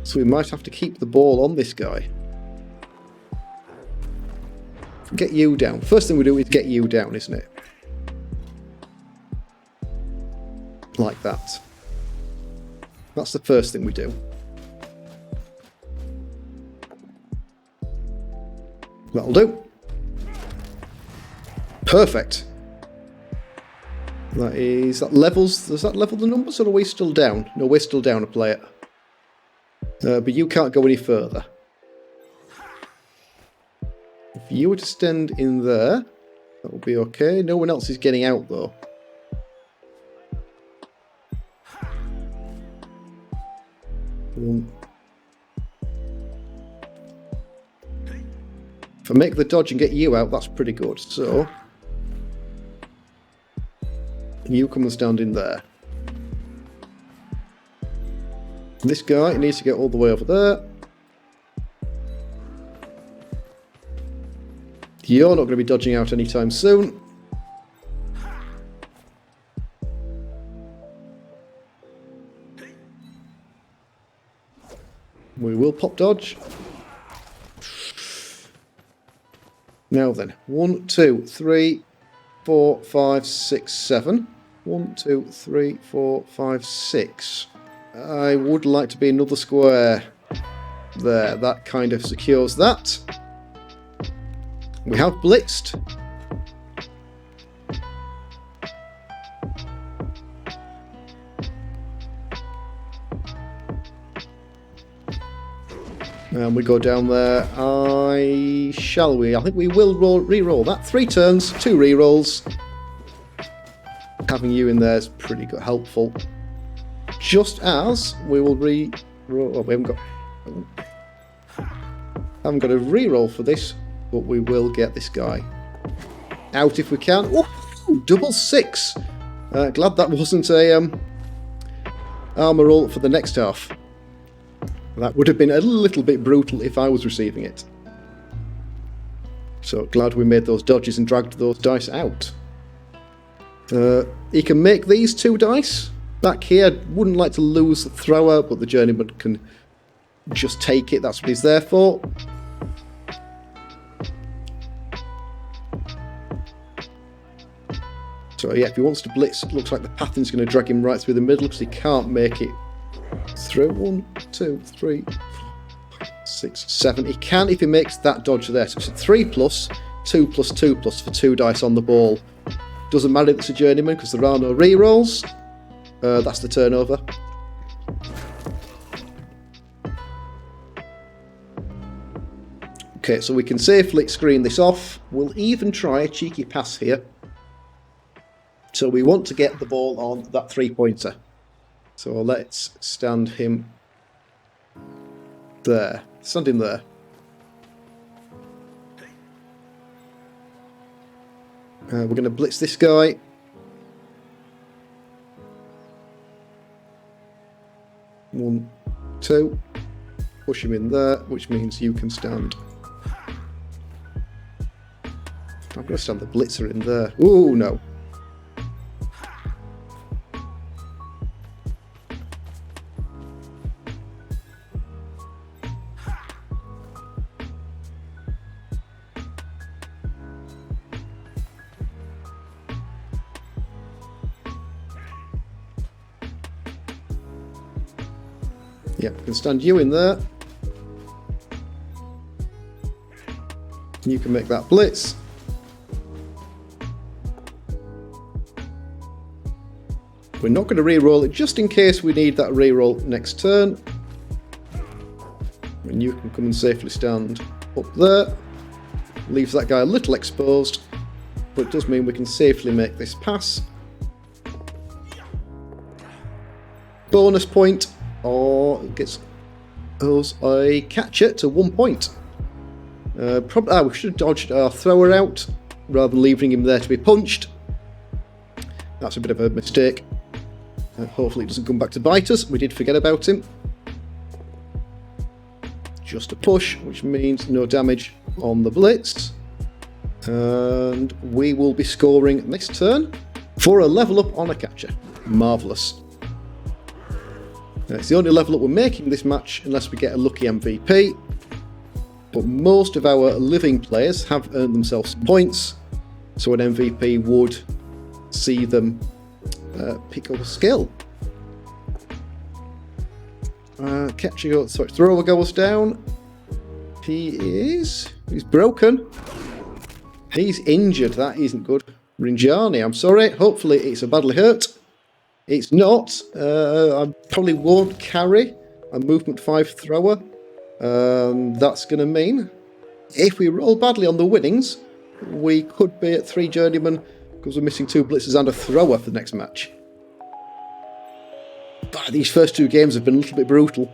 So we might have to keep the ball on this guy. Get you down. First thing we do is get you down, isn't it? Like that. That's the first thing we do. That'll do. Perfect. That levels. Does that level the numbers, or are we still down? No, we're still down a player. But you can't go any further. If you were to stand in there, that would be okay. No one else is getting out though. If I make the dodge and get you out, that's pretty good. So you come and stand in there. This guy needs to get all the way over there. You're not going to be dodging out anytime soon. We will pop dodge. Now then, 1, 2, 3, 4, 5, 6, 7. 1, 2, 3, 4, 5, 6. I would like to be another square there. That kind of secures that. We have blitzed. And we go down there. Shall we? I think we will re-roll that. 3 turns, 2 re-rolls. Having you in there is pretty good, helpful. Just as we will re-roll. Oh, we haven't got a re-roll for this, but we will get this guy out if we can. Oh, double 6. Glad that wasn't a armor roll for the next half. That would have been a little bit brutal if I was receiving it. So glad we made those dodges and dragged those dice out. He can make these 2 dice. Back here, wouldn't like to lose the thrower, but the journeyman can just take it. That's what he's there for. So yeah, if he wants to blitz, it looks like the pattern's going to drag him right through the middle because he can't make it through. 1, 2, 3, 4, 6, 7. He can if he makes that dodge there. So it's a 3 plus, 2 plus, 2 plus for 2 dice on the ball. Doesn't matter if it's a journeyman because there are no re-rolls. That's the turnover. Okay, so we can safely screen this off. We'll even try a cheeky pass here. So we want to get the ball on that 3-pointer. So let's stand him there. Stand him there. We're going to blitz this guy. One, 2. Push him in there, which means you can stand. I'm going to stand the blitzer in there. Ooh, no. Yeah, we can stand you in there. You can make that blitz. We're not going to re-roll it just in case we need that re-roll next turn. And you can come and safely stand up there. Leaves that guy a little exposed, but it does mean we can safely make this pass. Bonus point, or gets us a catcher to 1 point. We should have dodged our thrower out rather than leaving him there to be punched. That's a bit of a mistake. Hopefully it doesn't come back to bite us. We did forget about him. Just a push, which means no damage on the blitz. And we will be scoring next turn for a level up on a catcher. Marvellous. It's the only level up we're making this match unless we get a lucky MVP. But most of our living players have earned themselves some points, so an MVP would see them pick up a skill. Catching up, sorry, thrower goes down. He's broken. He's injured, that isn't good. Rinjani, I'm sorry, hopefully it's a badly hurt. It's not. I probably won't carry a movement 5 thrower. That's going to mean if we roll badly on the winnings, we could be at 3 journeymen because we're missing 2 blitzers and a thrower for the next match. But these first 2 games have been a little bit brutal.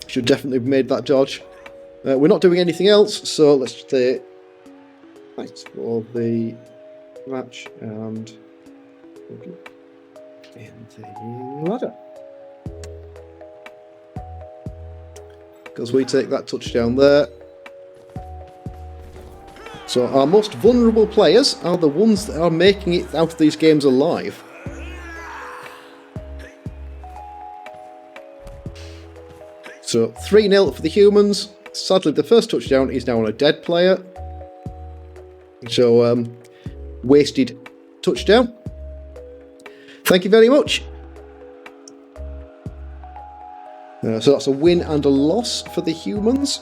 Should definitely have made that dodge. We're not doing anything else, so let's stay right for the match and in the ladder. Because we take that touchdown there. So our most vulnerable players are the ones that are making it out of these games alive. So 3-0 for the humans. Sadly, the first touchdown is now on a dead player. So, wasted touchdown. Thank you very much. So that's a win and a loss for the humans.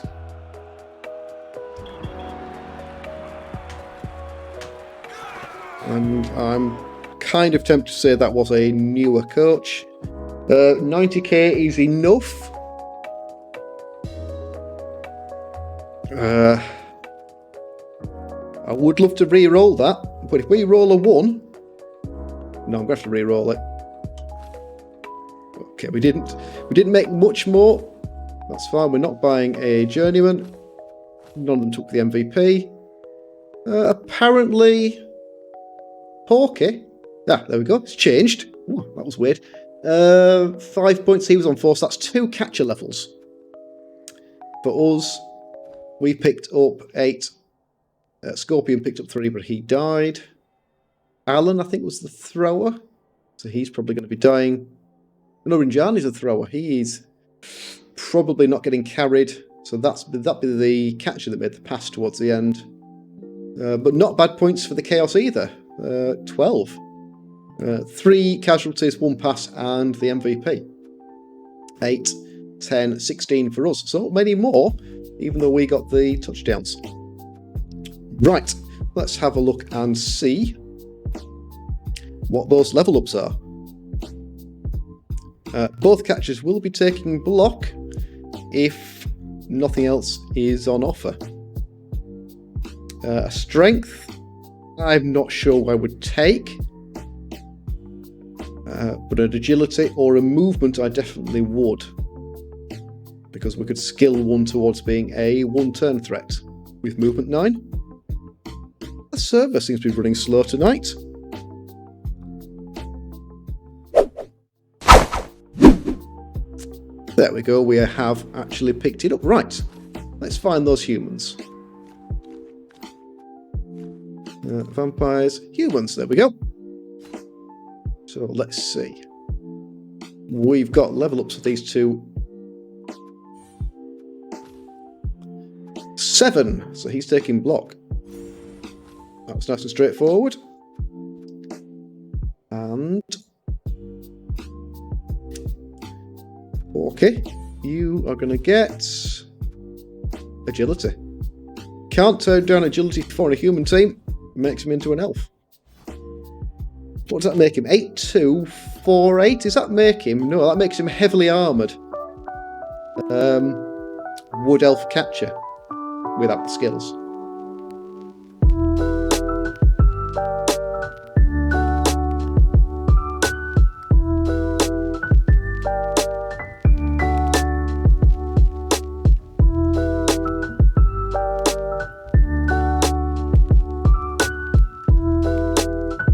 And I'm kind of tempted to say that was a newer coach. 90k is enough. I would love to re-roll that, but if we roll a 1... No, I'm going to have to re-roll it. Okay, we didn't make much more. That's fine, we're not buying a journeyman. None of them took the MVP. Apparently... Porky. Ah, there we go, it's changed. Ooh, that was weird. 5 points, he was on 4, so that's 2 catcher levels. For us, we picked up 8. Scorpion picked up 3, but he died. Alan, I think, was the thrower. So he's probably going to be dying. No, Rinjani's a thrower. He's probably not getting carried. So that'd be the catcher that made the pass towards the end. But not bad points for the Chaos either. 12. 3 casualties, 1 pass, and the MVP. 8, 10, 16 for us. So many more, even though we got the touchdowns. Right, let's have a look and see what those level ups are. Both catchers will be taking block if nothing else is on offer. A strength, I'm not sure I would take, but an agility or a movement I definitely would, because we could skill 1 towards being a 1-turn threat with movement 9. The server seems to be running slow tonight. There we go, we have actually picked it up. Right, let's find those humans. Vampires, humans, there we go. So let's see. We've got level ups of these 2. 7, so he's taking block. That was nice and straightforward. And... okay, you are going to get... agility. Can't turn down agility for a human team. Makes him into an elf. What does that make him? 8-2, 4-8? Does that make him? No, that makes him heavily armoured. Wood elf catcher. Without the skills.